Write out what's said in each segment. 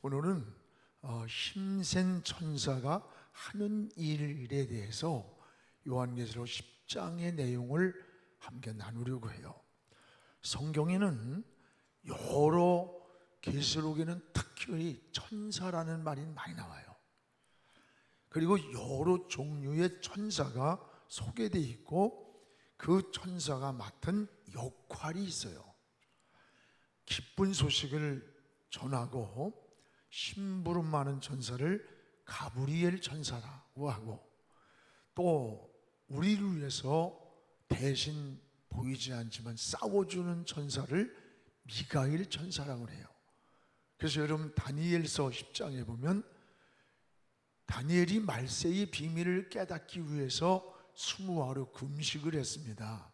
오늘은 힘센 천사가 하는 일에 대해서 요한계시록 10장의 내용을 함께 나누려고 해요. 성경에는 여러 계시록에는 특히 천사라는 말이 많이 나와요. 그리고 여러 종류의 천사가 소개되어 있고 그 천사가 맡은 역할이 있어요. 기쁜 소식을 전하고 심부름 많은 천사를 가브리엘 천사라고 하고, 또 우리를 위해서 대신 보이지 않지만 싸워주는 천사를 미가엘 천사라고 해요. 그래서 여러분 다니엘서 10장에 보면 다니엘이 말세의 비밀을 깨닫기 위해서 20하루 금식을 했습니다.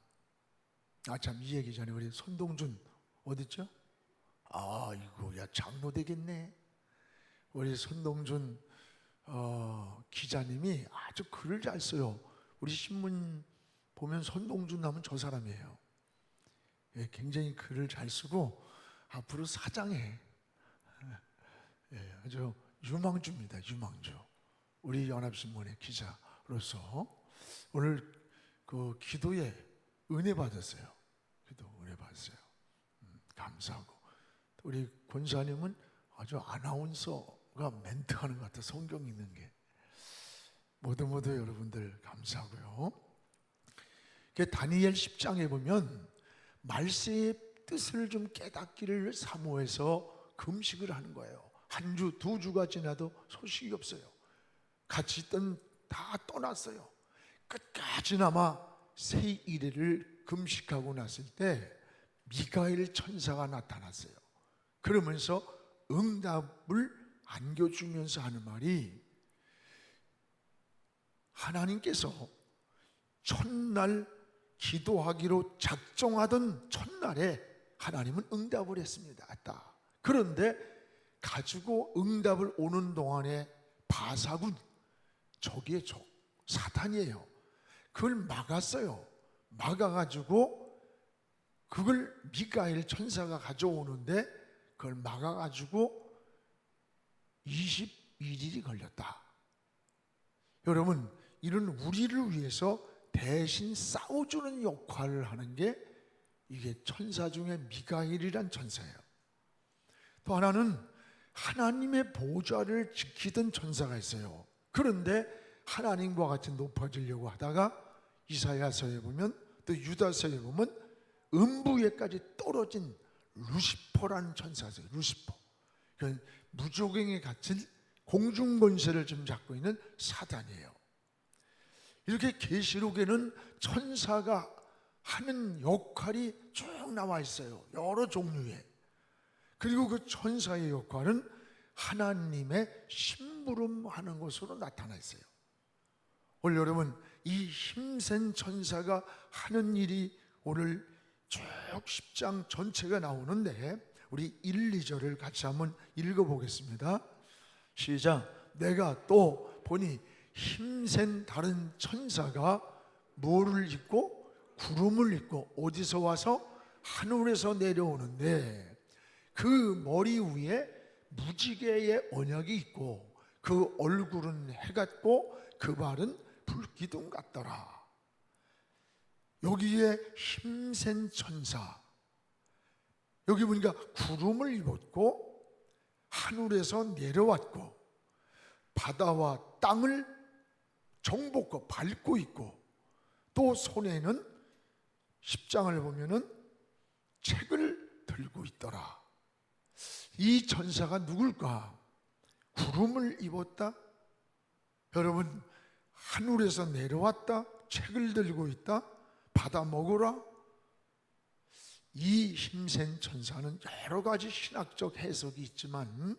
참, 이 얘기 전에 우리 손동준 어딨죠? 이거 장로 되겠네. 우리 손동준 기자님이 아주 글을 잘 써요. 우리 신문 보면 손동준 하면 저 사람이에요. 굉장히 글을 잘 쓰고 앞으로 사장해. 아주 유망주입니다. 유망주. 우리 연합신문의 기자로서 오늘 그 기도에 은혜 받았어요. 기도 은혜 받았어요. 감사하고, 우리 권사님은 아주 아나운서가 멘트하는 것 같아. 성경 읽는 게. 모두 여러분들 감사하고요. 다니엘 10장에 보면 말세의 뜻을 좀 깨닫기를 사모해서 금식을 하는 거예요. 한 주, 두 주가 지나도 소식이 없어요. 같이 있던 다 떠났어요. 끝까지나마 세 일회를 금식하고 났을 때 미가엘 천사가 나타났어요. 그러면서 응답을 안겨주면서 하는 말이, 하나님께서 첫날 기도하기로 작정하던 첫날에 하나님은 응답을 했습니다. 그런데 가지고 응답을 오는 동안에 바사군, 적의 적, 사탄이에요. 그걸 막았어요. 막아가지고 그걸 미가엘 천사가 가져오는데 그걸 막아가지고 21일이 걸렸다. 여러분, 이런 우리를 위해서 대신 싸워주는 역할을 하는 게 이게 천사 중에 미가엘이란 천사예요. 또 하나는 하나님의 보좌를 지키던 천사가 있어요. 그런데 하나님과 같이 높아지려고 하다가 이사야서에 보면, 또 유다서에 보면 음부에까지 떨어진 루시퍼라는 천사죠. 루시퍼. 무조갱에 갇힌 공중권세를 좀 잡고 있는 사단이에요. 이렇게 계시록에는 천사가 하는 역할이 쭉 나와 있어요. 여러 종류의. 그리고 그 천사의 역할은 하나님의 심부름하는 것으로 나타나 있어요. 오늘 여러분, 이 힘센 천사가 하는 일이 오늘 쭉 10장 전체가 나오는데, 우리 1, 2절을 같이 한번 읽어보겠습니다. 시작. 내가 또 보니 힘센 다른 천사가 뭐를 입고 구름을 입고 어디서 와서 하늘에서 내려오는데, 그 머리 위에 무지개의 언약이 있고 그 얼굴은 해 같고 그 발은 불기둥 같더라. 여기에 힘센 천사, 여기 보니까 구름을 입었고 하늘에서 내려왔고 바다와 땅을 정복하고 밟고 있고, 또 손에는 10장을 보면은 책을 들고 있더라. 이 천사가 누굴까? 구름을 입었다? 여러분, 하늘에서 내려왔다? 책을 들고 있다? 받아 먹으라? 이 힘센 천사는 여러 가지 신학적 해석이 있지만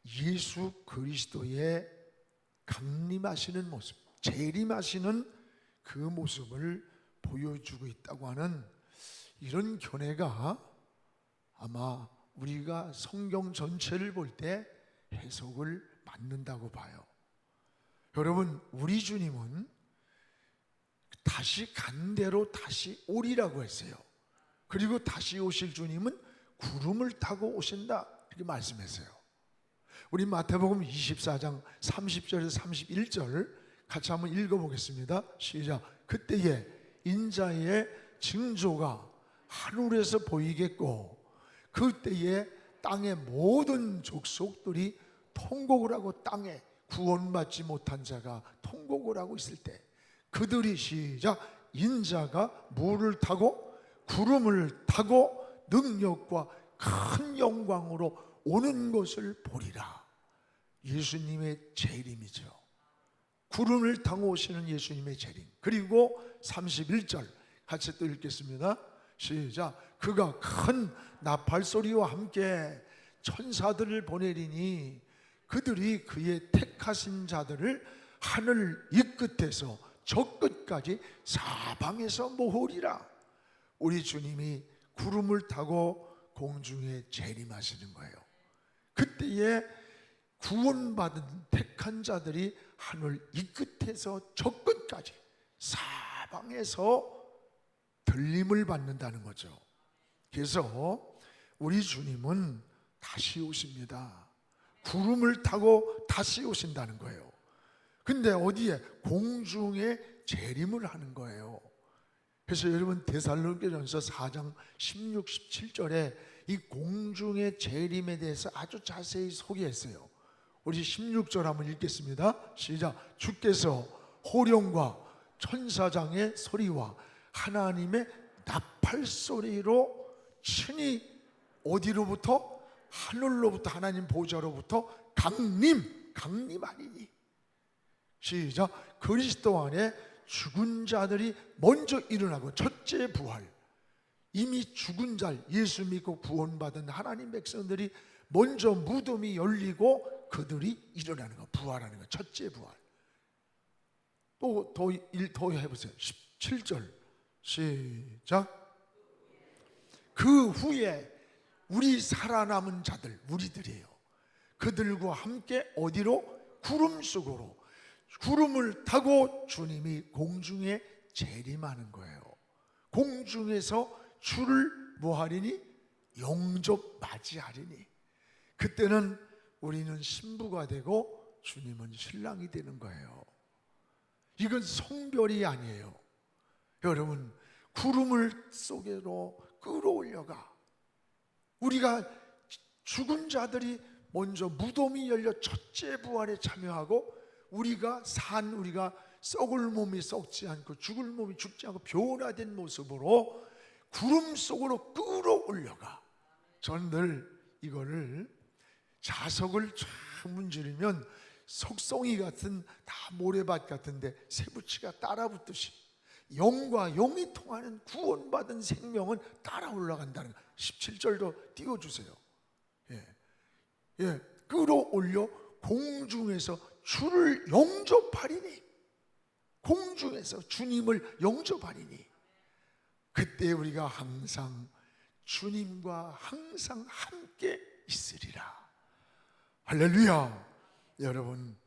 예수 그리스도의 강림하시는 모습, 재림하시는 그 모습을 보여주고 있다고 하는 이런 견해가 아마 우리가 성경 전체를 볼 때 해석을 맞는다고 봐요. 여러분, 우리 주님은 다시 간 대로 다시 오리라고 했어요. 그리고 다시 오실 주님은 구름을 타고 오신다, 이렇게 말씀했어요. 우리 마태복음 24장 30절에서 31절 같이 한번 읽어보겠습니다. 시작. 그때에 인자의 징조가 하늘에서 보이겠고 그때에 땅의 모든 족속들이 통곡을 하고 땅에 구원받지 못한 자가 통곡을 하고 있을 때 그들이 시작. 인자가 물을 타고 구름을 타고 능력과 큰 영광으로 오는 것을 보리라. 예수님의 재림이죠. 구름을 타고 오시는 예수님의 재림. 그리고 31절 같이 또 읽겠습니다. 시작. 그가 큰 나팔소리와 함께 천사들을 보내리니 그들이 그의 택하신 자들을 하늘 이 끝에서 저 끝까지 사방에서 모으리라. 우리 주님이 구름을 타고 공중에 재림하시는 거예요. 그때에 구원받은 택한 자들이 하늘 이 끝에서 저 끝까지 사방에서 들림을 받는다는 거죠. 그래서 우리 주님은 다시 오십니다. 구름을 타고 다시 오신다는 거예요. 근데 어디에? 공중에 재림을 하는 거예요. 그래서 여러분 데살로니가전서 4장 16, 17절에 이 공중의 재림에 대해서 아주 자세히 소개했어요. 우리 16절 한번 읽겠습니다. 시작. 주께서 호령과 천사장의 소리와 하나님의 나팔 소리로 친히 어디로부터? 하늘로부터, 하나님 보좌로부터 강림하리니. 시작. 그리스도 안에 죽은 자들이 먼저 일어나고 첫째 부활. 이미 죽은 자, 예수 믿고 구원받은 하나님 백성들이 먼저 무덤이 열리고 그들이 일어나는 거, 부활하는 거, 첫째 부활. 또 더 해보세요. 17절 시작. 그 후에 우리 살아남은 자들, 우리들이에요. 그들과 함께 어디로? 구름 속으로. 구름을 타고 주님이 공중에 재림하는 거예요. 공중에서 주를 뭐하리니? 영접 맞이하리니. 그때는 우리는 신부가 되고 주님은 신랑이 되는 거예요. 이건 성별이 아니에요. 여러분, 구름을 속으로 끌어올려가 우리가 죽은 자들이 먼저 무덤이 열려 첫째 부활에 참여하고 우리가 썩을 몸이 썩지 않고 죽을 몸이 죽지 않고 변화된 모습으로 구름 속으로 끌어올려가. 저는 늘 이거를 자석을 쫙 문지르면 석송이 같은 다 모래밭 같은데 새부치가 따라붙듯이 영과 영이 통하는 구원받은 생명은 따라 올라간다는 거. 17절도 띄워주세요. 끌어올려 공중에서 주를 영접하리니. 공중에서 주님을 영접하리니. 그때 우리가 항상 주님과 항상 함께 있으리라. 할렐루야. 여러분,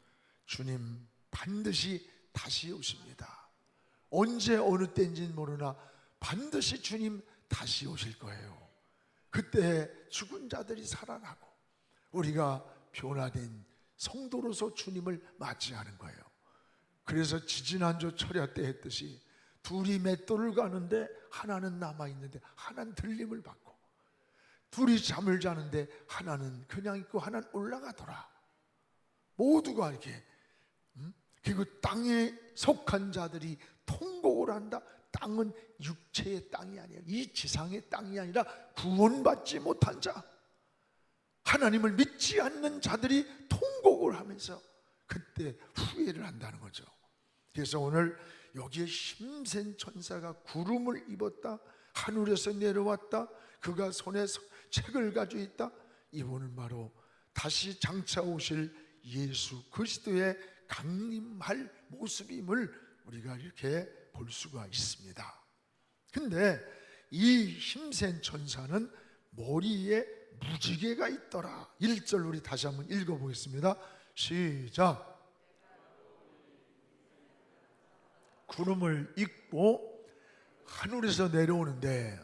주님 반드시 다시 오십니다. 언제 어느 때인지는 모르나 반드시 주님 다시 오실 거예요. 그때 죽은 자들이 살아나고 우리가 변화된 성도로서 주님을 맞이하는 거예요. 그래서 지지난주 철야 때 했듯이 둘이 맷돌을 가는데 하나는 남아있는데 하나는 들림을 받고, 둘이 잠을 자는데 하나는 그냥 있고 하나는 올라가더라. 모두가 이렇게 그리고 땅에 속한 자들이 통곡을 한다. 땅은 육체의 땅이 아니라, 이 지상의 땅이 아니라 구원받지 못한 자, 하나님을 믿지 않는 자들이 통곡을 하면서 그때 후회를 한다는 거죠. 그래서 오늘 여기에 힘센 천사가 구름을 입었다, 하늘에서 내려왔다, 그가 손에 책을 가지고 있다. 이분은 바로 다시 장차 오실 예수 그리스도의 강림할 모습임을 우리가 이렇게 볼 수가 있습니다. 근데 이 힘센 천사는 머리에 무지개가 있더라. 1절 우리 다시 한번 읽어보겠습니다. 시작. 구름을 입고 하늘에서 내려오는데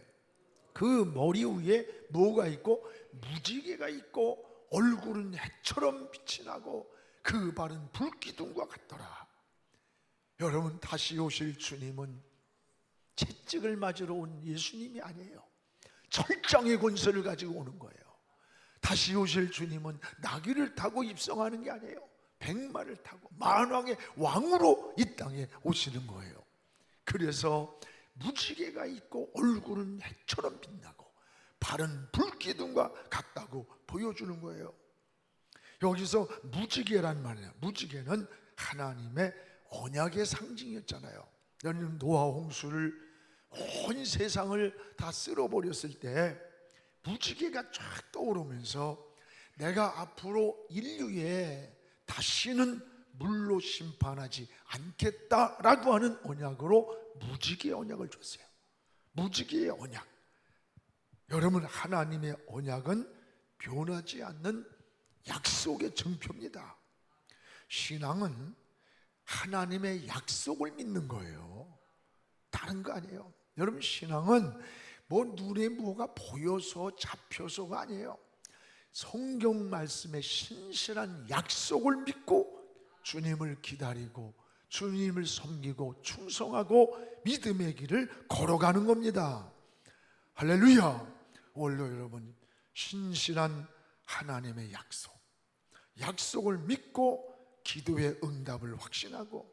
그 머리 위에 뭐가 있고? 무지개가 있고 얼굴은 해처럼 빛이 나고 그 발은 불기둥과 같더라. 여러분, 다시 오실 주님은 채찍을 맞으러 온 예수님이 아니에요. 철장의 권세를 가지고 오는 거예요. 다시 오실 주님은 나귀를 타고 입성하는 게 아니에요. 백마를 타고 만왕의 왕으로 이 땅에 오시는 거예요. 그래서 무지개가 있고 얼굴은 해처럼 빛나고 발은 불기둥과 같다고 보여주는 거예요. 여기서 무지개란 말이에요. 무지개는 하나님의 언약의 상징이었잖아요. 여러분, 노아 홍수를 온 세상을 다 쓸어버렸을 때 무지개가 쫙 떠오르면서 내가 앞으로 인류에 다시는 물로 심판하지 않겠다라고 하는 언약으로 무지개의 언약을 줬어요. 무지개의 언약. 여러분, 하나님의 언약은 변하지 않는 약속의 증표입니다. 신앙은 하나님의 약속을 믿는 거예요. 다른 거 아니에요. 여러분, 신앙은 뭐 눈에 뭐가 보여서 잡혀서가 아니에요. 성경 말씀의 신실한 약속을 믿고 주님을 기다리고 주님을 섬기고 충성하고 믿음의 길을 걸어가는 겁니다. 할렐루야. 오늘도 여러분, 신실한 하나님의 약속을 믿고 기도의 응답을 확신하고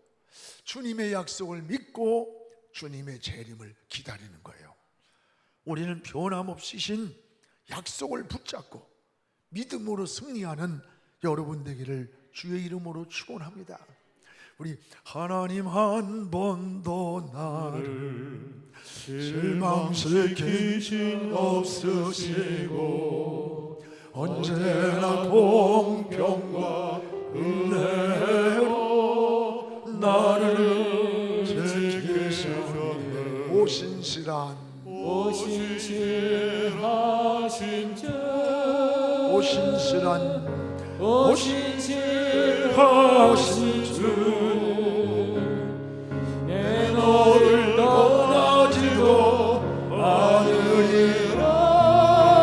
주님의 약속을 믿고 주님의 재림을 기다리는 거예요. 우리는 변함없이 신 약속을 붙잡고 믿음으로 승리하는 여러분 되기를 주의 이름으로 축원합니다. 우리 하나님 한 번도 나를 실망시키신 없으시고 언제나 공평과 은혜로 나를 지키시는 오신실하신 주 내 너를 떠나지도 않으리라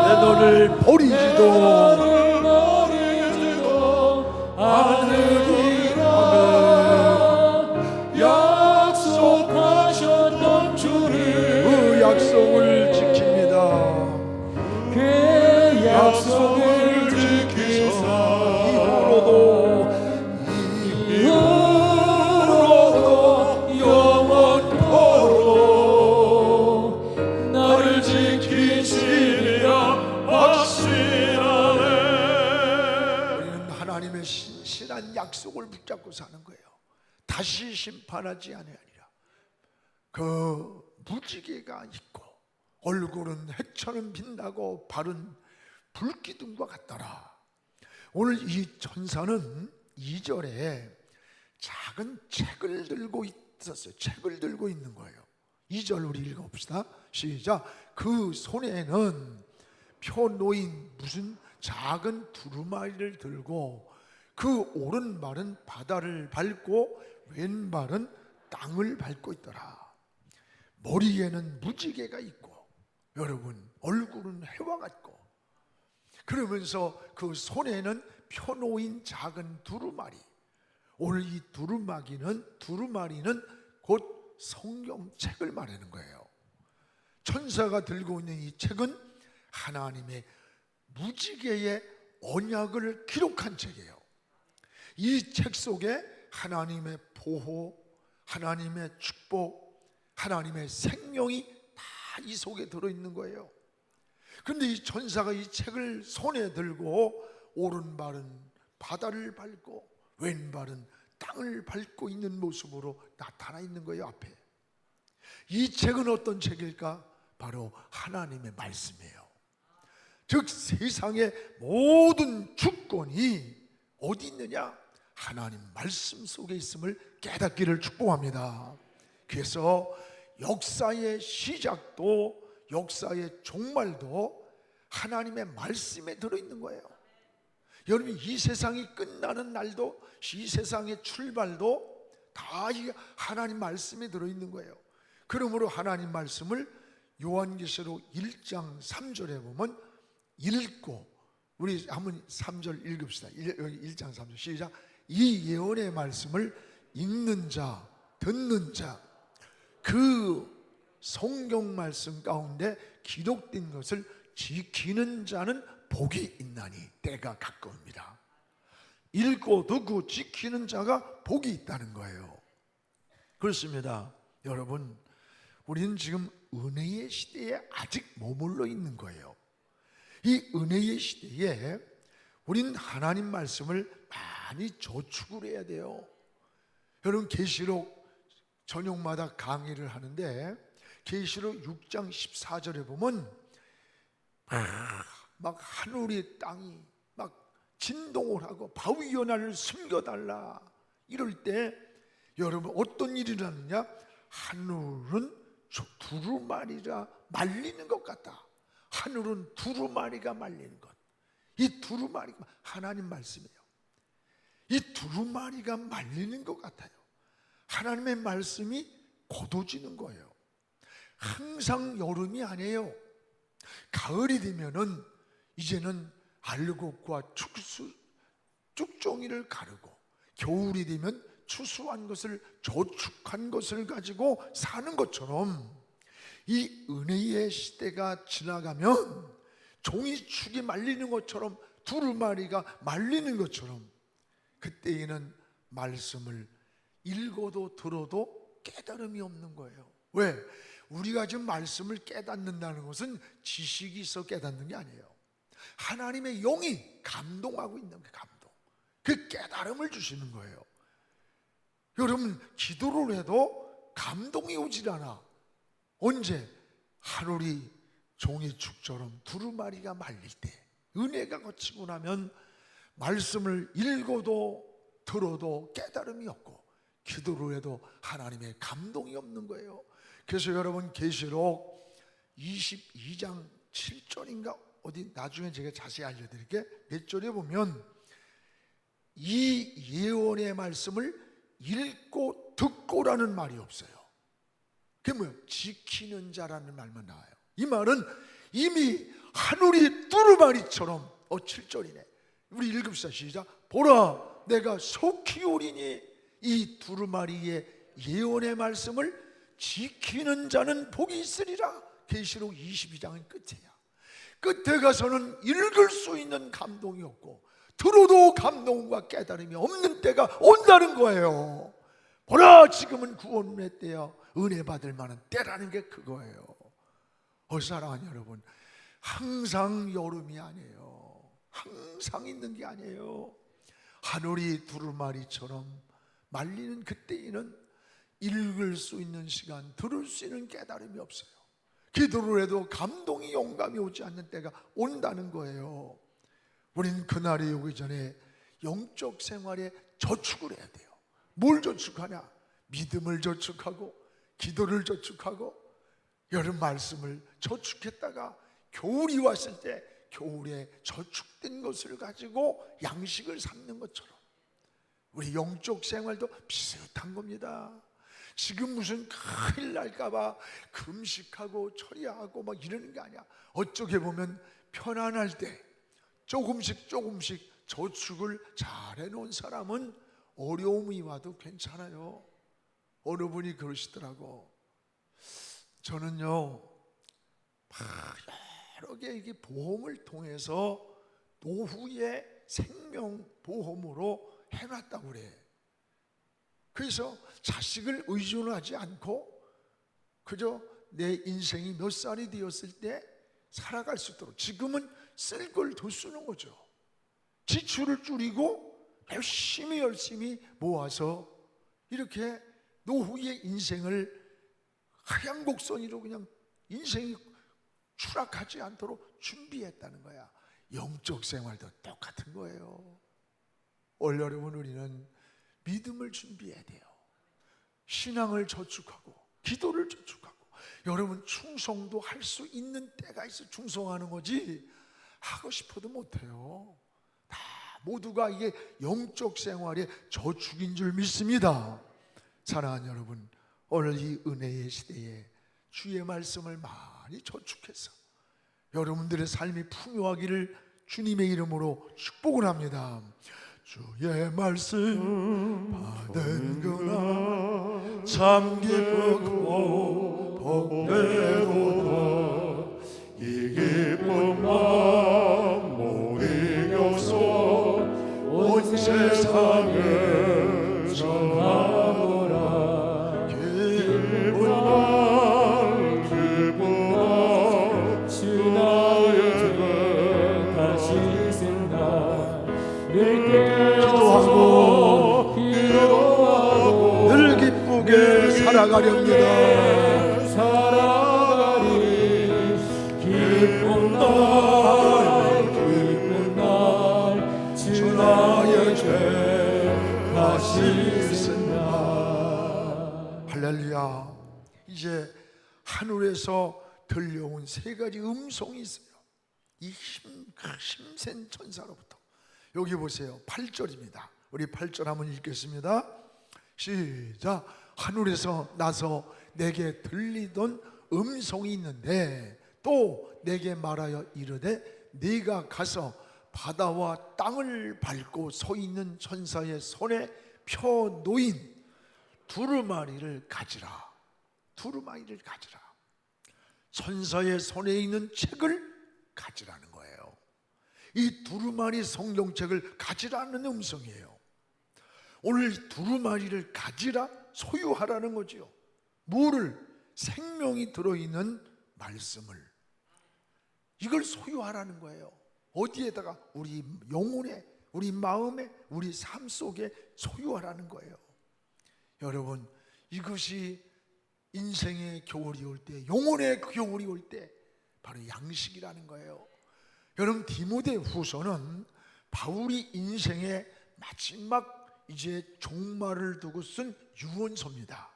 내 너를 버리지도 않으리라 약속하셨던 주님 그 약속을 지킵니다. 그 약속을 지키사 이후로도 영원토록 나를 지키시리라 확신하네. 우리는 하나님의 신실한 약속을 붙잡고 사는 거예요. 다시 심판하지 아니하리라. 그 무지개가 있고 얼굴은 해처럼 빛나고 발은 불기둥과 같더라. 오늘 이 천사는 2절에 작은 책을 들고 있었어요. 책을 들고 있는 거예요. 2절 우리 읽어봅시다. 시작. 그 손에는 펴놓인 무슨 작은 두루마리를 들고 그 오른발은 바다를 밟고 왼발은 땅을 밟고 있더라. 머리에는 무지개가 있고 여러분 얼굴은 해와 같고 그러면서 그 손에는 펴놓인 작은 두루마리. 오늘 이 두루마리는 곧 성경책을 말하는 거예요. 천사가 들고 있는 이 책은 하나님의 무지개의 언약을 기록한 책이에요. 이 책 속에 하나님의 보호, 하나님의 축복, 하나님의 생명이 다 이 속에 들어있는 거예요. 그런데 이 천사가 이 책을 손에 들고 오른발은 바다를 밟고 왼발은 땅을 밟고 있는 모습으로 나타나 있는 거예요. 앞에 이 책은 어떤 책일까? 바로 하나님의 말씀이에요. 즉 세상의 모든 주권이 어디 있느냐? 하나님 말씀 속에 있음을 깨닫기를 축복합니다. 그래서 역사의 시작도 역사의 종말도 하나님의 말씀에 들어있는 거예요. 여러분, 이 세상이 끝나는 날도 이 세상의 출발도 다 이 하나님 말씀에 들어있는 거예요. 그러므로 하나님 말씀을 요한계시록 1장 3절에 보면 읽고 우리 한번 3절 읽읍시다. 여기 1장 3절 시작. 이 예언의 말씀을 읽는 자, 듣는 자, 그 성경 말씀 가운데 기록된 것을 지키는 자는 복이 있나니 때가 가까웁니다. 읽고 듣고 지키는 자가 복이 있다는 거예요. 그렇습니다. 여러분, 우리는 지금 은혜의 시대에 아직 머물러 있는 거예요. 이 은혜의 시대에 우리는 하나님 말씀을 많이 저축을 해야 돼요. 여러분, 계시록 저녁마다 강의를 하는데 계시록 6장 14절에 보면 막 하늘이 땅이 막 진동을 하고 바위 연화를 숨겨달라 이럴 때 여러분 어떤 일이 일어나느냐? 하늘은 두루마리가 말리는 것 같다. 하늘은 두루마리가 말리는 것. 이 두루마리가 하나님 말씀이에요. 이 두루마리가 말리는 것 같아요. 하나님의 말씀이 고도지는 거예요. 항상 여름이 아니에요. 가을이 되면은 이제는 알곡과 쭉종이를 가르고, 겨울이 되면 추수한 것을 저축한 것을 가지고 사는 것처럼 이 은혜의 시대가 지나가면 종이축이 말리는 것처럼, 두루마리가 말리는 것처럼 그때에는 말씀을 읽어도 들어도 깨달음이 없는 거예요. 왜? 우리가 지금 말씀을 깨닫는다는 것은 지식이 있어 깨닫는 게 아니에요. 하나님의 영이 감동하고 있는 거예요. 감동. 그 깨달음을 주시는 거예요. 여러분, 기도를 해도 감동이 오질 않아. 언제? 하늘이 종이축처럼 두루마리가 말릴 때, 은혜가 거치고 나면 말씀을 읽어도 들어도 깨달음이 없고, 기도를 해도 하나님의 감동이 없는 거예요. 그래서 여러분, 계시록 22장 7절인가 어디 나중에 제가 자세히 알려드릴게요. 몇 절에 보면 이 예언의 말씀을 읽고 듣고라는 말이 없어요. 그게 뭐예요? 지키는 자라는 말만 나와요. 이 말은 이미 하늘이 두루마리처럼 7절이네. 우리 읽읍시다. 시작. 보라, 내가 속히 오리니 이 두루마리의 예언의 말씀을 지키는 자는 복이 있으리라. 계시록 22장은 끝이야. 끝에 가서는 읽을 수 있는 감동이 없고 들어도 감동과 깨달음이 없는 때가 온다는 거예요. 보라, 지금은 구원의 때야. 은혜 받을 만한 때라는 게 그거예요. 사랑하는 여러분, 항상 여름이 아니에요. 항상 있는 게 아니에요. 하늘이 두루마리처럼 말리는 그때에는 읽을 수 있는 시간, 들을 수 있는 깨달음이 없어요. 기도를 해도 감동이, 영감이 오지 않는 때가 온다는 거예요. 우리는 그날이 오기 전에 영적 생활에 저축을 해야 돼요. 뭘 저축하냐? 믿음을 저축하고 기도를 저축하고 여름 말씀을 저축했다가 겨울이 왔을 때 겨울에 저축된 것을 가지고 양식을 삼는 것처럼 우리 영적 생활도 비슷한 겁니다. 지금 무슨 큰일 날까봐 금식하고 처리하고 막 이러는 게 아니야. 어쩌게 보면 편안할 때 조금씩 저축을 잘 해놓은 사람은 어려움이 와도 괜찮아요. 어느 분이 그러시더라고. 저는요, 여러 개 이게 보험을 통해서 노후에 생명보험으로 해놨다고 그래. 그래서 자식을 의존하지 않고 그저 내 인생이 몇 살이 되었을 때 살아갈 수 있도록 지금은 쓸 걸 더 쓰는 거죠. 지출을 줄이고 열심히 모아서 이렇게 노후의 인생을 하얀 곡선이로 그냥 인생이 추락하지 않도록 준비했다는 거야. 영적 생활도 똑같은 거예요. 여러분, 우리는 믿음을 준비해야 돼요. 신앙을 저축하고 기도를 저축하고. 여러분, 충성도 할 수 있는 때가 있어 충성하는 거지 하고 싶어도 못해요. 다 모두가 이게 영적 생활의 저축인 줄 믿습니다. 사랑하는 여러분, 오늘 이 은혜의 시대에 주의 말씀을 많이 저축해서 여러분들의 삶이 풍요하기를 주님의 이름으로 축복을 합니다. 주의 말씀 받은 그날 참 기쁘고 복되도다. 이 기쁜 마음 모두 교서 온 세상에 전하노라. 기쁜 날 기쁜 날 주 나의 죄 다시 쓴다. 기도하고 늘 기쁘게 살아가렵니다. 기쁜 날 주 나의 죄 다시 쓴다. 할렐루야. 이제 하늘에서 들려온 세 가지 음성이 있어요. 이 힘센 천사로부터. 여기 보세요. 8절입니다. 우리 8절 한번 읽겠습니다. 시작. 하늘에서 나서 내게 들리던 음성이 있는데 또 내게 말하여 이르되 네가 가서 바다와 땅을 밟고 서 있는 천사의 손에 펴 놓인 두루마리를 가지라. 두루마리를 가지라. 천사의 손에 있는 책을 가지라는 거예요. 이 두루마리 성경책을 가지라는 음성이에요. 오늘 두루마리를 가지라, 소유하라는 거죠. 뭐를? 생명이 들어있는 말씀을. 이걸 소유하라는 거예요. 어디에다가? 우리 영혼에, 우리 마음에, 우리 삶 속에 소유하라는 거예요. 여러분, 이것이 인생의 겨울이 올 때, 영혼의 겨울이 올 때 바로 양식이라는 거예요. 여러분, 디모데후서는 바울이 인생의 마지막 이제 종말을 두고 쓴 유언서입니다.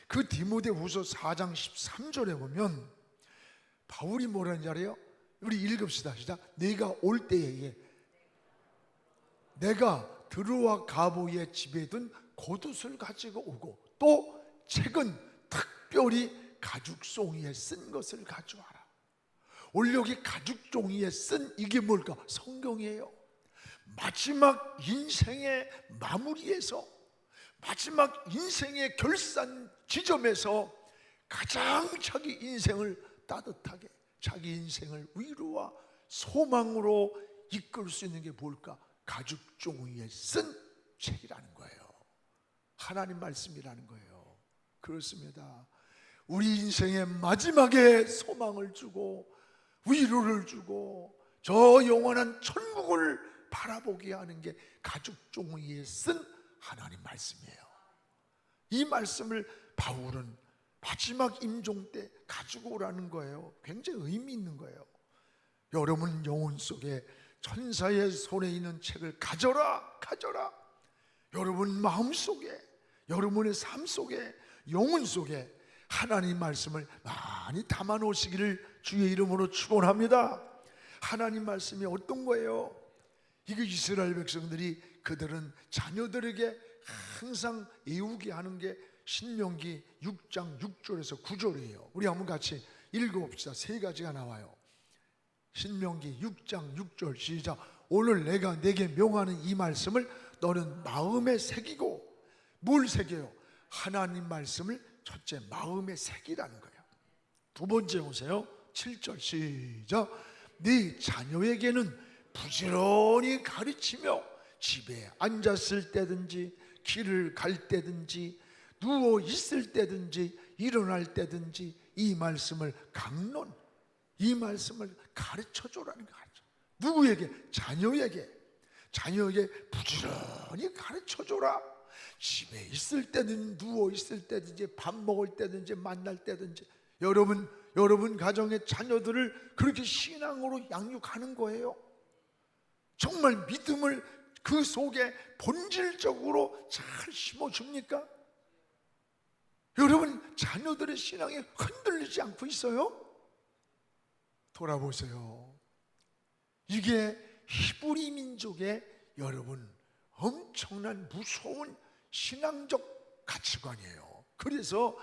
그 디모데후서 4장 13절에 보면 바울이 뭐라는지 알아요? 우리 읽읍시다. 시작. 네가 올 때에 내가 드로아 가보의 집에 둔 겉옷을 가지고 오고 또 책은 특별히 가죽송이에 쓴 것을 가져와라. 오늘 여기 가죽종이에 쓴 이게 뭘까? 성경이에요. 마지막 인생의 마무리에서, 마지막 인생의 결산 지점에서 가장 자기 인생을 따뜻하게, 자기 인생을 위로와 소망으로 이끌 수 있는 게 뭘까? 가죽종이에 쓴 책이라는 거예요. 하나님 말씀이라는 거예요. 그렇습니다. 우리 인생의 마지막에 소망을 주고 위로를 주고 저 영원한 천국을 바라보게 하는 게 가죽종이에 쓴 하나님 말씀이에요. 이 말씀을 바울은 마지막 임종 때 가지고 오라는 거예요. 굉장히 의미 있는 거예요. 여러분 영혼 속에 천사의 손에 있는 책을 가져라, 가져라. 여러분 마음 속에, 여러분의 삶 속에, 영혼 속에 하나님 말씀을 많이 담아 놓으시기를 주의 이름으로 축원합니다. 하나님 말씀이 어떤 거예요? 이게 이스라엘 백성들이 그들은 자녀들에게 항상 애우게 하는 게 신명기 6장 6절에서 9절이에요. 우리 한번 같이 읽어봅시다. 세 가지가 나와요. 신명기 6장 6절 시작. 오늘 내가 내게 명하는 이 말씀을 너는 마음에 새기고. 뭘 새겨요? 하나님 말씀을 첫째 마음에 새기라는 거예요. 두 번째 보세요. 7절 시작. 네 자녀에게는 부지런히 가르치며 집에 앉았을 때든지 길을 갈 때든지 누워 있을 때든지 일어날 때든지 이 말씀을 강론, 이 말씀을 가르쳐줘라는 거죠. 누구에게? 자녀에게. 자녀에게 부지런히 가르쳐줘라. 집에 있을 때든 누워 있을 때든지 밥 먹을 때든지 만날 때든지. 여러분 가정의 자녀들을 그렇게 신앙으로 양육하는 거예요. 정말 믿음을 그 속에 본질적으로 잘 심어줍니까? 여러분 자녀들의 신앙이 흔들리지 않고 있어요? 돌아보세요. 이게 히브리 민족의 여러분 엄청난 무서운 신앙적 가치관이에요. 그래서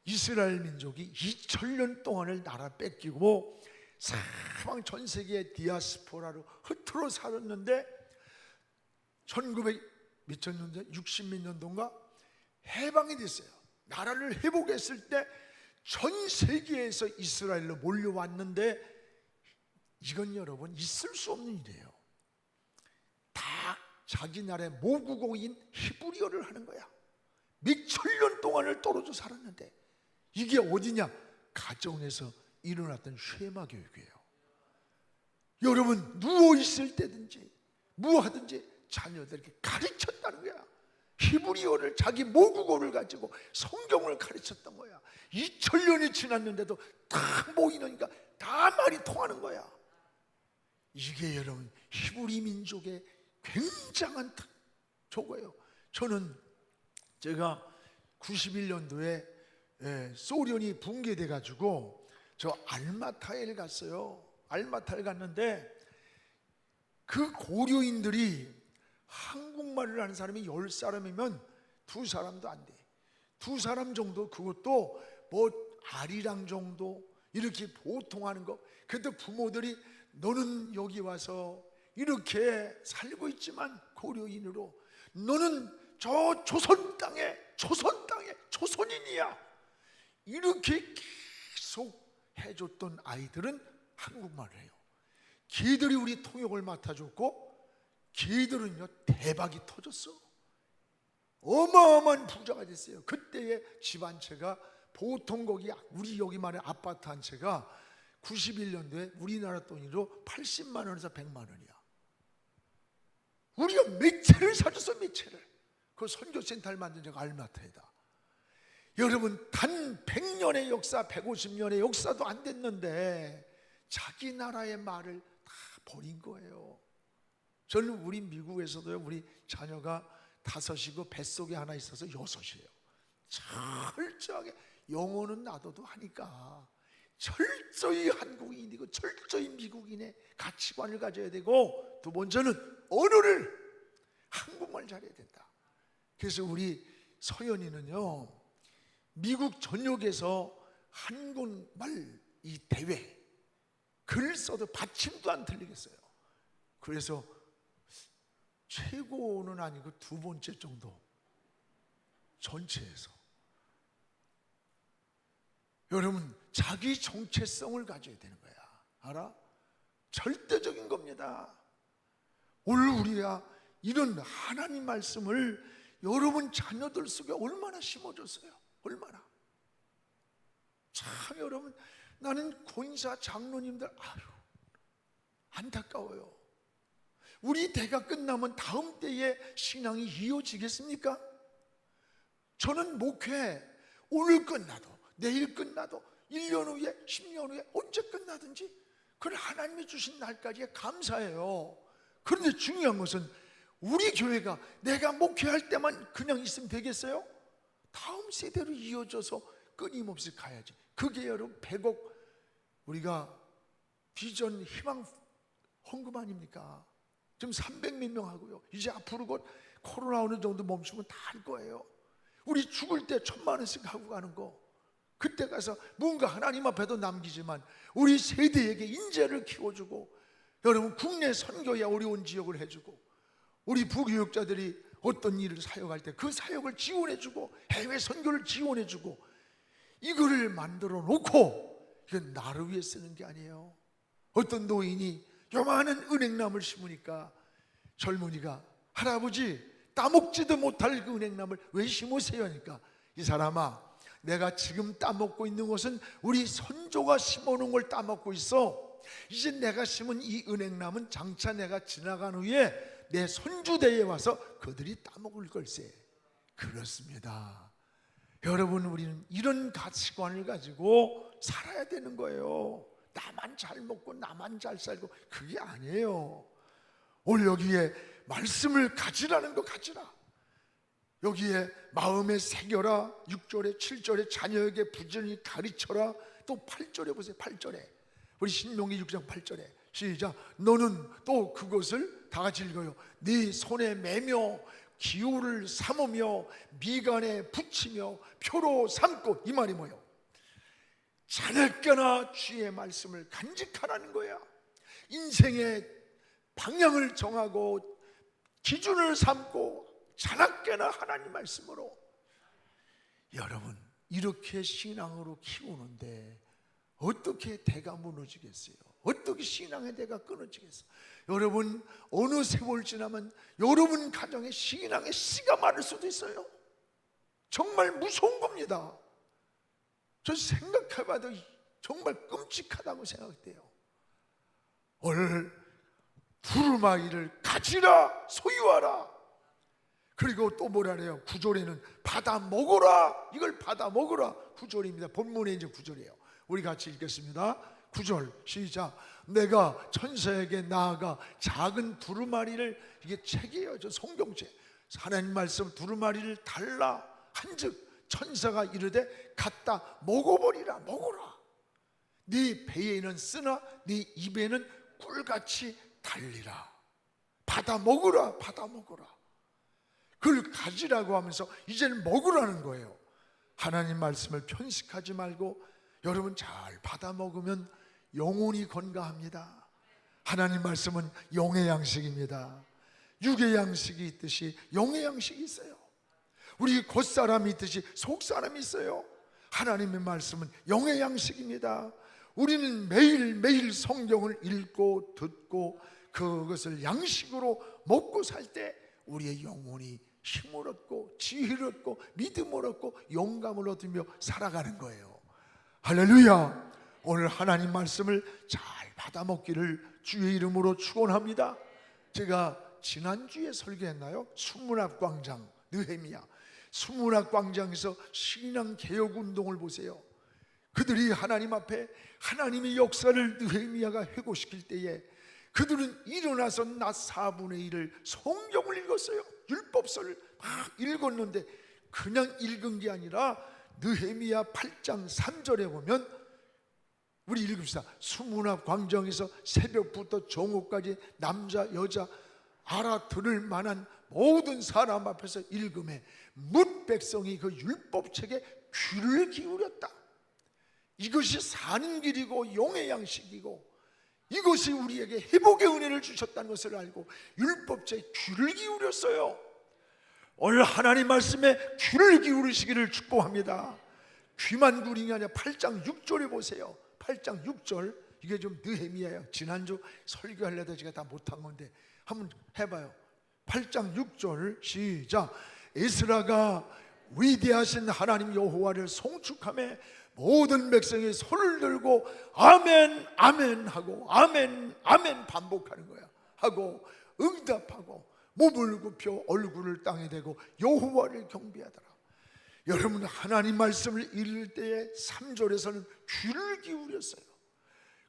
이스라엘 민족이 2000년 동안을 나라 뺏기고 사방 전 세계의 디아스포라로 흩어져 살았는데 1900 몇천 년대 60몇 년도인가 해방이 됐어요. 나라를 회복했을 때 전 세계에서 이스라엘로 몰려왔는데 이건 여러분 있을 수 없는 일이에요. 다 자기 나라의 모국어인 히브리어를 하는 거야. 몇천 년 동안을 떨어져 살았는데 이게 어디냐? 가정에서 일어났던 쉐마 교육이에요. 여러분 누워있을 때든지 무하든지 자녀들에게 가르쳤다는 거야. 히브리어를, 자기 모국어를 가지고 성경을 가르쳤던 거야. 2000년이 지났는데도 다 모이니까 다 말이 통하는 거야. 이게 여러분 히브리 민족의 굉장한 저거예요. 저는 제가 91년도에 소련이 붕괴돼 가지고 저 알마타에 갔어요. 알마타에 갔는데 그 고려인들이 한국말을 하는 사람이 10사람이면 2사람도 안 돼. 2사람 정도, 그것도 뭐 아리랑 정도 이렇게 보통 하는 거. 그때 부모들이 너는 여기 와서 이렇게 살고 있지만 고려인으로 너는 저 조선 땅에 조선인이야. 이렇게 계속 해줬던 아이들은 한국말을 해요. 걔들이 우리 통역을 맡아줬고 걔들은요 대박이 터졌어. 어마어마한 부자가 됐어요. 그때의 집 한 채가 보통 거기 우리 여기 말해 아파트 한 채가 91년도에 우리나라 돈으로 80만 원에서 100만 원이야. 우리가 몇 채를 사줬어. 몇 채를. 그 선교센터를 만든 데가 알마타에다. 여러분 단 100년의 역사 150년의 역사도 안 됐는데 자기 나라의 말을 다 버린 거예요. 저는 우리 미국에서도요, 우리 자녀가 5이고 뱃속에 하나 있어서 6이에요. 철저하게 영어는 놔둬도 하니까 철저히 한국인이고 철저히 미국인의 가치관을 가져야 되고, 두 번째는 언어를 한국말 잘해야 된다. 그래서 우리 서연이는요 미국 전역에서 한국말 이 대회 글 써도 받침도 안 틀리겠어요. 그래서 최고는 아니고 2번째 정도 전체에서. 여러분 자기 정체성을 가져야 되는 거야. 알아? 절대적인 겁니다. 오늘 우리가 이런 하나님 말씀을 여러분 자녀들 속에 얼마나 심어줬어요. 얼마나. 참 여러분 나는 권사 장로님들 아유 안타까워요. 우리 대가 끝나면 다음 때에 신앙이 이어지겠습니까? 저는 목회 오늘 끝나도 내일 끝나도 1년 후에 10년 후에 언제 끝나든지 그걸 하나님이 주신 날까지 감사해요. 그런데 중요한 것은 우리 교회가 내가 목회할 때만 그냥 있으면 되겠어요? 다음 세대로 이어져서 끊임없이 가야지. 그게 여러분 100억 우리가 비전 희망 헌금 아닙니까? 지금 300몇 명 하고요. 이제 앞으로 곧 코로나 어느 정도 멈추면 다 할 거예요. 우리 죽을 때 1000만 원씩 하고 가는 거. 그때 가서 뭔가 하나님 앞에도 남기지만 우리 세대에게 인재를 키워주고, 여러분 국내 선교에 어려운 지역을 해주고, 우리 부교육자들이 어떤 일을 사역할 때 그 사역을 지원해주고, 해외 선교를 지원해주고, 이거를 만들어 놓고 이건 나를 위해 쓰는 게 아니에요. 어떤 노인이 요만한 은행나무를 심으니까 젊은이가 할아버지 따먹지도 못할 그 은행나무를 왜 심으세요? 하니까 이 사람아 내가 지금 따먹고 있는 것은 우리 선조가 심어놓은 걸 따먹고 있어. 이제 내가 심은 이 은행나무는 장차 내가 지나간 후에 내 손주대에 와서 그들이 따먹을 걸세. 그렇습니다. 여러분 우리는 이런 가치관을 가지고 살아야 되는 거예요. 나만 잘 먹고 나만 잘 살고 그게 아니에요. 오늘 여기에 말씀을 가지라는 거 가지라. 여기에 마음에 새겨라. 6절에 7절에 자녀에게 부지런히 가르쳐라. 또 8절에 보세요. 8절에 우리 신명기 6장 8절에 시작. 너는 또 그것을 다 같이 읽어요. 네 손에 매며 기호를 삼으며 미간에 붙이며 표로 삼고. 이 말이 뭐예요? 자네께나 주의 말씀을 간직하라는 거야. 인생의 방향을 정하고 기준을 삼고 자나깨나 하나님 말씀으로. 여러분, 이렇게 신앙으로 키우는데 어떻게 대가 무너지겠어요? 어떻게 신앙의 대가 끊어지겠어요? 여러분, 어느 세월 지나면 여러분 가정에 신앙의 씨가 마를 수도 있어요. 정말 무서운 겁니다. 저 생각해봐도 정말 끔찍하다고 생각돼요. 오늘 두루마기를 가지라, 소유하라. 그리고 또 뭐라 그래요? 9절에는 받아 먹어라. 이걸 받아 먹어라. 9절입니다. 본문에 이제 9절이에요. 우리 같이 읽겠습니다. 9절 시작. 내가 천사에게 나아가 작은 두루마리를, 이게 책이에요. 저 성경책. 하나님 말씀, 두루마리를 달라 한즉 천사가 이르되 갖다 먹어버리라. 먹어라. 네 배에는 쓰나 네 입에는 꿀같이 달리라. 받아 먹으라. 받아 먹어라. 그걸 가지라고 하면서 이제는 먹으라는 거예요. 하나님 말씀을 편식하지 말고 여러분 잘 받아 먹으면 영혼이 건강합니다. 하나님 말씀은 영의 양식입니다. 육의 양식이 있듯이 영의 양식이 있어요. 우리 겉사람이 있듯이 속사람이 있어요. 하나님의 말씀은 영의 양식입니다. 우리는 매일매일 성경을 읽고 듣고 그것을 양식으로 먹고 살 때 우리의 영혼이 힘을 얻고 지혜를 얻고 믿음을 얻고 영감을 얻으며 살아가는 거예요. 할렐루야. 오늘 하나님 말씀을 잘 받아먹기를 주의 이름으로 축원합니다. 제가 지난주에 설교했나요? 수문학 광장 느헤미야. 수문학 광장에서 신앙개혁운동을 보세요. 그들이 하나님 앞에 하나님의 역사를 느헤미야가 회고시킬 때에 그들은 일어나서 낮 4분의 1을 성경을 읽었어요. 율법서를 막 읽었는데 그냥 읽은 게 아니라 느헤미야 8장 3절에 보면, 우리 읽읍시다. 수문학 광장에서 새벽부터 정오까지 남자 여자 알아들을 만한 모든 사람 앞에서 읽음에 뭇 백성이 그 율법책에 귀를 기울였다. 이것이 사는 길이고 영의 양식이고 이것이 우리에게 회복의 은혜를 주셨다는 것을 알고 율법책에 귀를 기울였어요. 오늘 하나님 말씀에 귀를 기울이시기를 축복합니다. 귀만 기울인 게 아니라 8장 6절에 보세요. 8장 6절, 이게 좀 느헤미야예요. 지난주 설교하려다 제가 다 못한 건데 한번 해봐요. 8장 6절 시작. 에스라가 위대하신 하나님 여호와를 송축하며 모든 백성이 손을 들고 아멘 아멘 하고 아멘 아멘 반복하는 거야. 하고 응답하고 몸을 굽혀 얼굴을 땅에 대고 여호와를 경배하더라. 여러분, 하나님 말씀을 읽을 때에 3절에서는 귀를 기울였어요.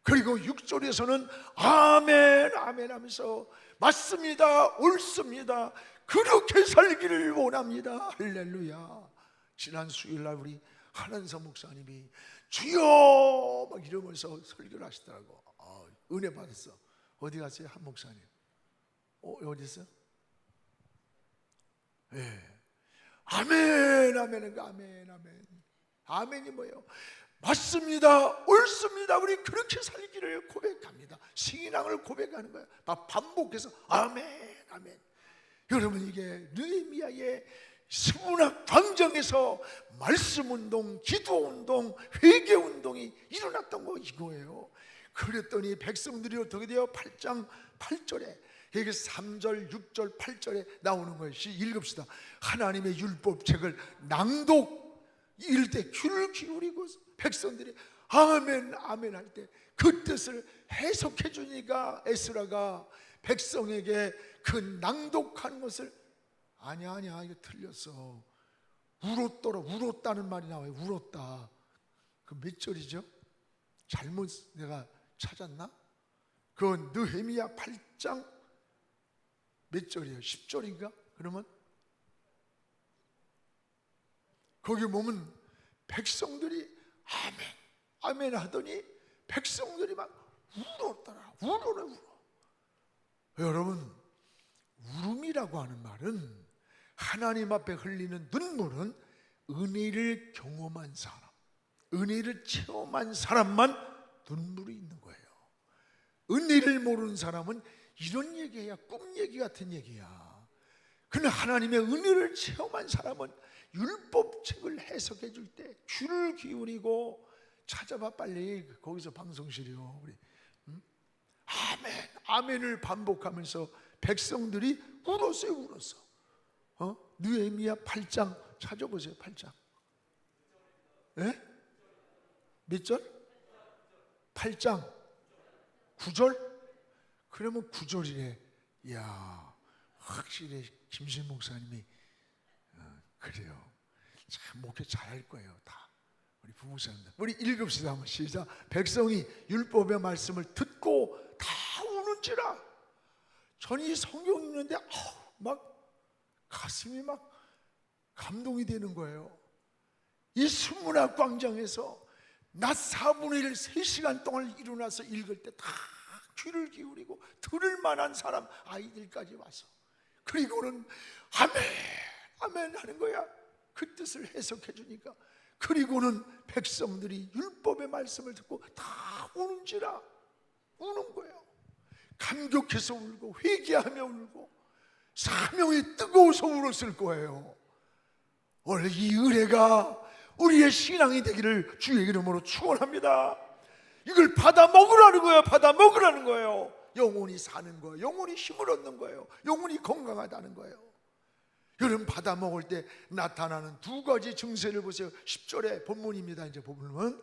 그리고 6절에서는 아멘 아멘 하면서 맞습니다, 옳습니다, 그렇게 살기를 원합니다. 할렐루야. 지난 수요일날 우리 한한서 목사님이 주여 막 이러면서 설교를 하시더라고. 은혜 받았어. 어디 갔어요? 한 목사님 어디 있어요? 네. 아멘 아멘 아멘 아멘. 아멘이 뭐예요? 맞습니다, 옳습니다, 우리 그렇게 살기를 고백합니다. 신앙을 고백하는 거예요. 반복해서 아멘 아멘. 여러분, 이게 느헤미야의 수문학 광장에서 말씀운동, 기도운동, 회개운동이 일어났던 거 이거예요. 그랬더니 백성들이 어떻게 돼요? 8장 8절에 여기 3절, 6절, 8절에 나오는 것이, 읽읍시다. 하나님의 율법책을 낭독 읽을 때 귀를 기울이고 백성들이 아멘 아멘 할 때 그 뜻을 해석해 주니까 에스라가 백성에게 그 낭독하는 것을 아니야 이거 틀렸어, 울었다는 말이 나와요. 울었다. 그 몇 절이죠? 잘못 내가 찾았나? 그 느헤미야 8장 몇 절이에요? 10절인가? 그러면 거기 보면 백성들이 아멘 아멘 하더니 백성들이 막 울었더라. 울어. 여러분, 울음이라고 하는 말은 하나님 앞에 흘리는 눈물은 은혜를 경험한 사람, 은혜를 체험한 사람만 눈물이 있는 거예요. 은혜를 모르는 사람은 이런 얘기야, 꿈 얘기 같은 얘기야. 그러나 하나님의 은혜를 체험한 사람은 율법책을 해석해 줄 때 귀를 기울이고 찾아봐, 빨리. 거기서 방송실이요. 우리 아멘, 아멘을 반복하면서 백성들이 울었어요, 울었어. 느헤미야 8장 찾아보세요. 8장. 예? 몇 절? 8장 9절? 그러면 9절이래. 이야, 확실히 김신 목사님이 그래요. 참 목회 잘할 거예요, 다. 우리 부목사님들, 우리 읽읍시다. 한번 시작. 백성이 율법의 말씀을 듣고 다 우는지라. 전 이 성경 읽는데 막 가슴이 막 감동이 되는 거예요. 이 순문학 광장에서 낮 4분의 1 3시간 동안 일어나서 읽을 때 다 귀를 기울이고 들을 만한 사람, 아이들까지 와서, 그리고는 아멘 아멘 하는 거야. 그 뜻을 해석해 주니까. 그리고는 백성들이 율법의 말씀을 듣고 다 우는지라. 우는 거예요. 감격해서 울고 회개하며 울고 사명이 뜨거워서 울었을 거예요. 원래 이 은혜가 우리의 신앙이 되기를 주의 이름으로 축원합니다. 이걸 받아 먹으라는 거예요. 받아 먹으라는 거예요. 영혼이 사는 거예요. 영혼이 힘을 얻는 거예요. 영혼이 건강하다는 거예요. 여러분, 받아 먹을 때 나타나는 두 가지 증세를 보세요. 10절의 본문입니다. 이제 본문은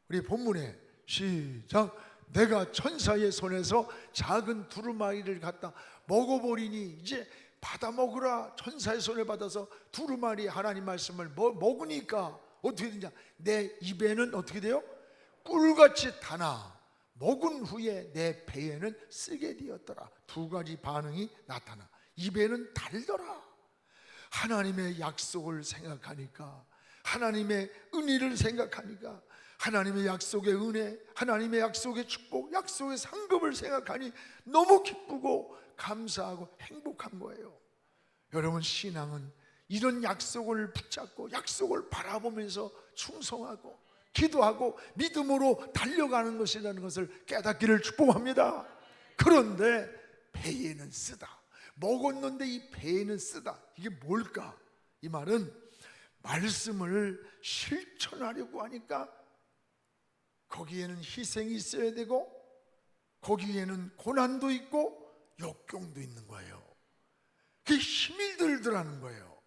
우리 본문에 시작. 내가 천사의 손에서 작은 두루마리를 갖다 먹어버리니, 이제 받아 먹으라. 천사의 손을 받아서 두루마리 하나님 말씀을 먹으니까 어떻게 되냐, 내 입에는 어떻게 돼요? 꿀같이 타나 먹은 후에 내 배에는 쓰게 되었더라. 두 가지 반응이 나타나. 입에는 달더라. 하나님의 약속을 생각하니까, 하나님의 은혜를 생각하니까, 하나님의 약속의 은혜, 하나님의 약속의 축복, 약속의 상급을 생각하니 너무 기쁘고 감사하고 행복한 거예요. 여러분, 신앙은 이런 약속을 붙잡고 약속을 바라보면서 충성하고 기도하고 믿음으로 달려가는 것이라는 것을 깨닫기를 축복합니다. 그런데 배에는 쓰다. 먹었는데 이 배에는 쓰다. 이게 뭘까? 이 말은 말씀을 실천하려고 하니까 거기에는 희생이 있어야 되고, 거기에는 고난도 있고 역경도 있는 거예요. 그게 힘이 들더라는 거예요.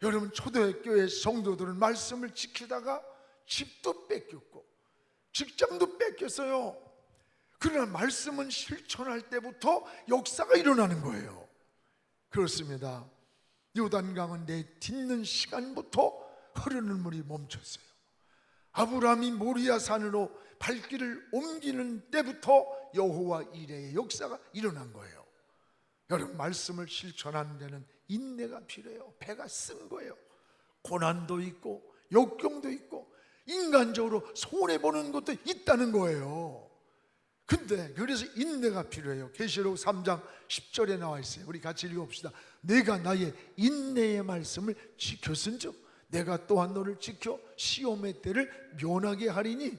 여러분, 초대교회 성도들은 말씀을 지키다가 집도 뺏겼고 직장도 뺏겼어요. 그러나 말씀은 실천할 때부터 역사가 일어나는 거예요. 그렇습니다. 요단강은 내딛는 시간부터 흐르는 물이 멈췄어요. 아브라함이 모리아 산으로 발길을 옮기는 때부터 여호와 이레의 역사가 일어난 거예요. 여러분, 말씀을 실천하는 데는 인내가 필요해요. 배가 쓴 거예요. 고난도 있고 역경도 있고 인간적으로 손해보는 것도 있다는 거예요. 근데 그래서 인내가 필요해요. 계시록 3장 10절에 나와 있어요. 우리 같이 읽어봅시다. 내가 나의 인내의 말씀을 지켰은즉 내가 또한 너를 지켜 시험의 때를 면하게 하리니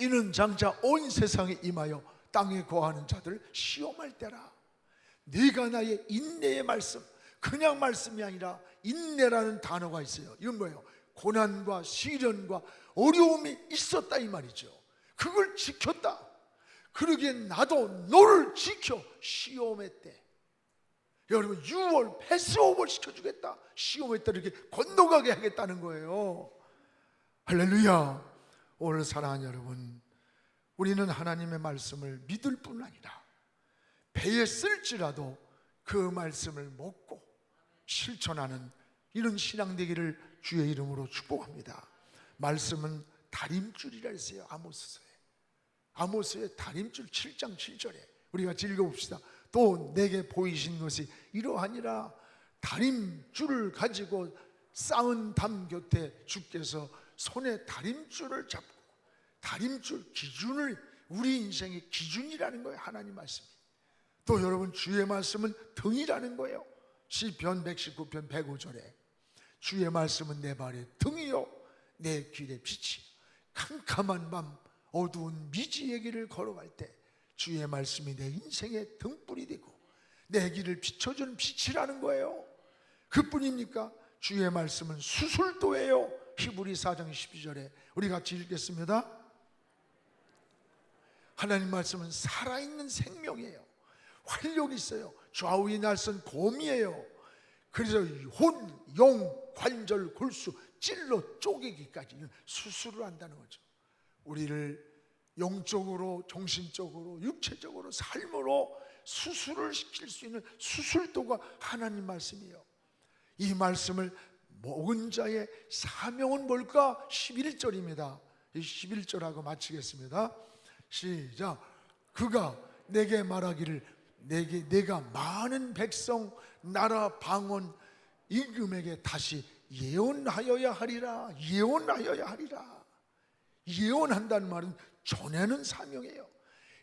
이는 장차 온 세상에 임하여 땅에 거하는 자들을 시험할 때라. 네가 나의 인내의 말씀, 그냥 말씀이 아니라 인내라는 단어가 있어요. 이건 뭐예요? 고난과 시련과 어려움이 있었다 이 말이죠. 그걸 지켰다. 그러기에 나도 너를 지켜 시험의 때, 여러분 6월 패스오버를 시켜주겠다. 시험의 때를 이렇게 건너가게 하겠다는 거예요. 할렐루야. 오늘 사랑하는 여러분, 우리는 하나님의 말씀을 믿을 뿐 아니라 배에 쓸지라도 그 말씀을 먹고 실천하는 이런 신앙 되기를 주의 이름으로 축복합니다. 말씀은 다림줄이라 했어요. 아모스의 다림줄 7장 7절에 우리 같이 읽어봅시다. 또 내게 보이신 것이 이러하니라. 다림줄을 가지고 쌓은 담 곁에 주께서 손에 다림줄을 잡고, 다림줄 기준을, 우리 인생의 기준이라는 거예요. 하나님 말씀이. 또 여러분, 주의 말씀은 등이라는 거예요. 시편 119편 105절에 주의 말씀은 내 발의 등이요 내 길의 빛이 캄캄한 밤 어두운 미지의 길을 걸어갈 때 주의 말씀이 내 인생의 등불이 되고 내 길을 비춰주는 빛이라는 거예요. 그뿐입니까? 주의 말씀은 수술도예요. 히브리 4장 12절에 우리 같이 읽겠습니다. 하나님 말씀은 살아있는 생명이에요. 활력이 있어요. 좌우의 날선 곰이에요. 그래서 혼, 영, 관절, 골수 찔러 쪼개기까지는 수술을 한다는 거죠. 우리를 영적으로, 정신적으로, 육체적으로, 삶으로 수술을 시킬 수 있는 수술도가 하나님 말씀이에요. 이 말씀을 먹은 자의 사명은 뭘까? 11절입니다 11절하고 마치겠습니다. 시작. 그가 내게 말하기를 내가 많은 백성, 나라, 방언, 임금에게 다시 예언하여야 하리라. 예언하여야 하리라. 예언한다는 말은 전하는 사명이에요.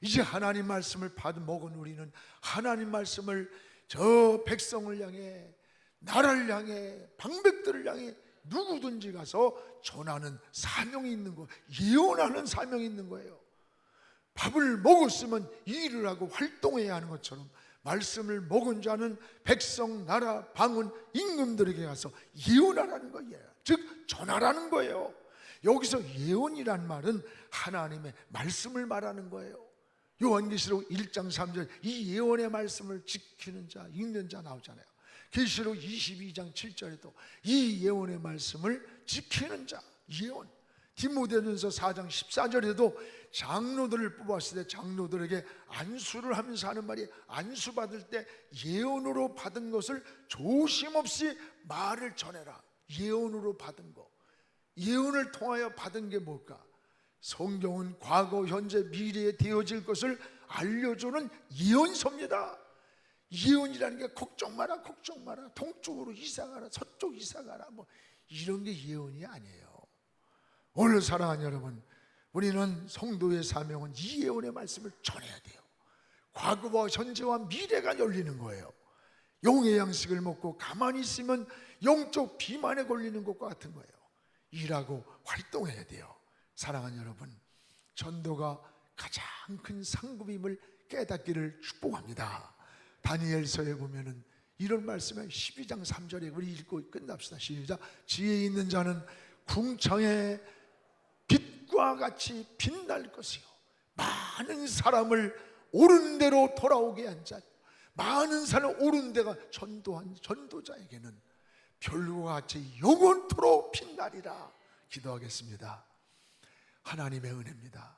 이제 하나님 말씀을 먹은 우리는 하나님 말씀을 저 백성을 향해, 나라를 향해, 방백들을 향해 누구든지 가서 전하는 사명이 있는 거예요. 예언하는 사명이 있는 거예요. 밥을 먹었으면 일을 하고 활동해야 하는 것처럼 말씀을 먹은 자는 백성, 나라, 방언, 임금들에게 가서 예언하라는 거예요. 즉 전하라는 거예요. 여기서 예언이란 말은 하나님의 말씀을 말하는 거예요. 요한계시록 1장 3절 이 예언의 말씀을 지키는 자, 읽는 자 나오잖아요. 계시록 22장 7절에도 이 예언의 말씀을 지키는 자, 예언. 디모데전서 4장 14절에도 장로들을 뽑았을 때 장로들에게 안수를 하면서 하는 말이, 안수 받을 때 예언으로 받은 것을 조심 없이 말을 전해라. 예언으로 받은 거, 예언을 통하여 받은 게 뭘까? 성경은 과거, 현재, 미래에 되어질 것을 알려주는 예언서입니다. 예언이라는 게 걱정 마라, 걱정 마라, 동쪽으로 이사 가라, 서쪽 이사 가라, 뭐 이런 게 예언이 아니에요. 오늘 사랑하는 여러분, 우리는 성도의 사명은 이 예언의 말씀을 전해야 돼요. 과거와 현재와 미래가 열리는 거예요. 영의 양식을 먹고 가만히 있으면 영적 비만에 걸리는 것과 같은 거예요. 일하고 활동해야 돼요. 사랑하는 여러분, 전도가 가장 큰 상급임을 깨닫기를 축복합니다. 다니엘서에 보면은 이런 말씀에 12장 3절에 우리 읽고 끝납시다. 시작. 지혜 있는 자는 궁창에 빛과 같이 빛날 것이요 많은 사람을 옳은 대로 돌아오게 한 자, 많은 사람을 옳은 데가 전도한 전도자에게는 별과 같이 영원토록 빛나리라. 기도하겠습니다. 하나님의 은혜입니다.